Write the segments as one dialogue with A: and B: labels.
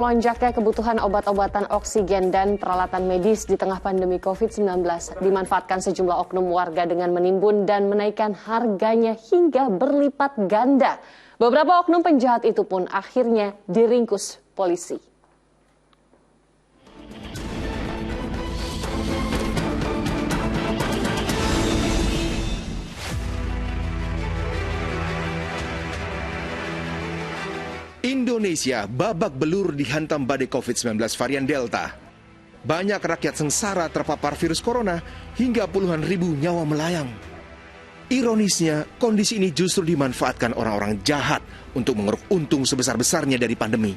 A: Lonjaknya kebutuhan obat-obatan oksigen dan peralatan medis di tengah pandemi COVID-19 dimanfaatkan sejumlah oknum warga dengan menimbun dan menaikkan harganya hingga berlipat ganda. Beberapa oknum penjahat itu pun akhirnya diringkus polisi.
B: Indonesia babak belur dihantam badai COVID-19 varian Delta. Banyak rakyat sengsara terpapar virus corona hingga puluhan ribu nyawa melayang. Ironisnya, kondisi ini justru dimanfaatkan orang-orang jahat untuk mengeruk untung sebesar-besarnya dari pandemi.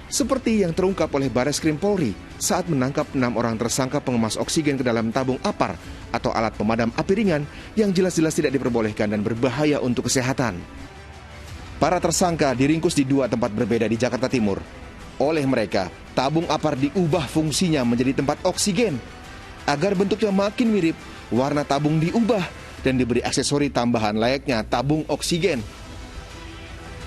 B: Seperti yang terungkap oleh Bareskrim Polri saat menangkap 6 orang tersangka pengemas oksigen ke dalam tabung APAR atau alat pemadam api ringan yang jelas-jelas tidak diperbolehkan dan berbahaya untuk kesehatan. Para tersangka diringkus di 2 tempat berbeda di Jakarta Timur. Oleh mereka, tabung APAR diubah fungsinya menjadi tempat oksigen. Agar bentuknya makin mirip, warna tabung diubah dan diberi aksesori tambahan layaknya tabung oksigen.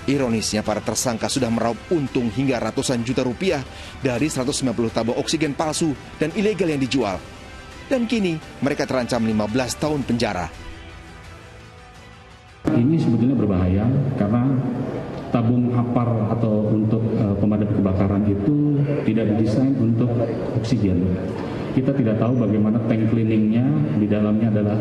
B: Ironisnya, para tersangka sudah meraup untung hingga ratusan juta rupiah dari 190 tabung oksigen palsu dan ilegal yang dijual. Dan kini mereka terancam 15 tahun penjara.
C: Ini sebetulnya berbahaya karena tabung APAR atau untuk pemadam kebakaran itu tidak didesain untuk oksigen. Kita tidak tahu bagaimana tank cleaningnya, di dalamnya adalah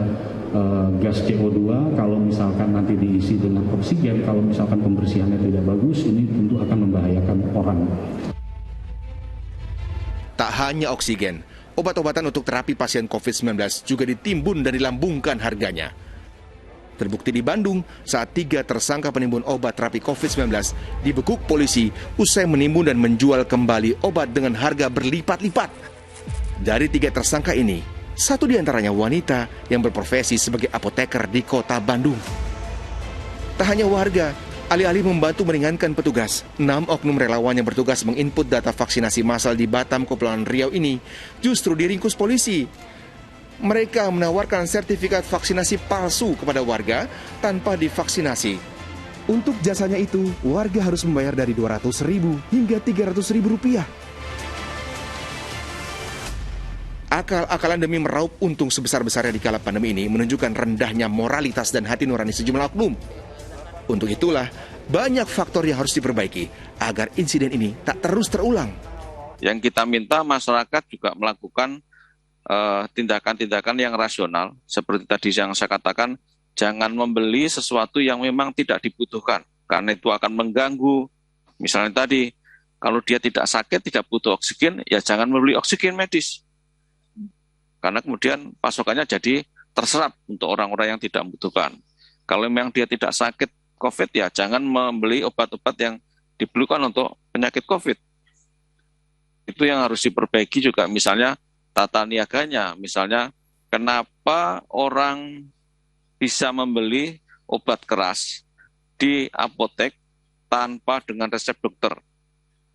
C: gas CO2. Kalau misalkan nanti diisi dengan oksigen, kalau misalkan pembersihannya tidak bagus, ini tentu akan membahayakan orang.
B: Tak hanya oksigen, obat-obatan untuk terapi pasien COVID-19 juga ditimbun dan dilambungkan harganya. Terbukti di Bandung saat 3 tersangka penimbun obat terapi COVID-19 dibekuk polisi usai menimbun dan menjual kembali obat dengan harga berlipat-lipat. Dari 3 tersangka ini, 1 diantaranya wanita yang berprofesi sebagai apoteker di kota Bandung. Tak hanya warga, alih-alih membantu meringankan petugas, 6 oknum relawan yang bertugas menginput data vaksinasi massal di Batam, Kepulauan Riau ini justru diringkus polisi. Mereka menawarkan sertifikat vaksinasi palsu kepada warga tanpa divaksinasi. Untuk jasanya itu, warga harus membayar dari Rp200.000 hingga Rp300.000. Akal-akalan demi meraup untung sebesar-besarnya di kala pandemi ini menunjukkan rendahnya moralitas dan hati nurani sejumlah oknum. Untuk itulah, banyak faktor yang harus diperbaiki agar insiden ini tak terus terulang.
D: Yang kita minta masyarakat juga melakukan tindakan-tindakan yang rasional, seperti tadi yang saya katakan, jangan membeli sesuatu yang memang tidak dibutuhkan, karena itu akan mengganggu. Misalnya tadi, kalau dia tidak sakit, tidak butuh oksigen, ya jangan membeli oksigen medis. Karena kemudian pasokannya jadi terserap untuk orang-orang yang tidak membutuhkan. Kalau memang dia tidak sakit COVID, ya jangan membeli obat-obat yang diperlukan untuk penyakit COVID. Itu yang harus diperbaiki juga, misalnya tata niaganya, misalnya kenapa orang bisa membeli obat keras di apotek tanpa dengan resep dokter.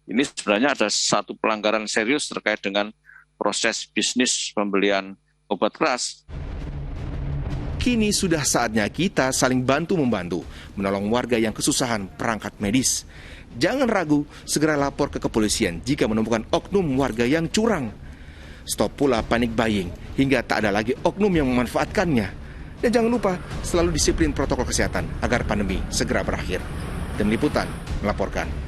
D: Ini sebenarnya ada satu pelanggaran serius terkait dengan proses bisnis pembelian obat keras.
B: Kini sudah saatnya kita saling bantu-membantu menolong warga yang kesusahan perangkat medis. Jangan ragu, segera lapor ke kepolisian jika menemukan oknum warga yang curang. Stop pula panic buying hingga tak ada lagi oknum yang memanfaatkannya. Dan jangan lupa selalu disiplin protokol kesehatan agar pandemi segera berakhir. Tim Liputan melaporkan.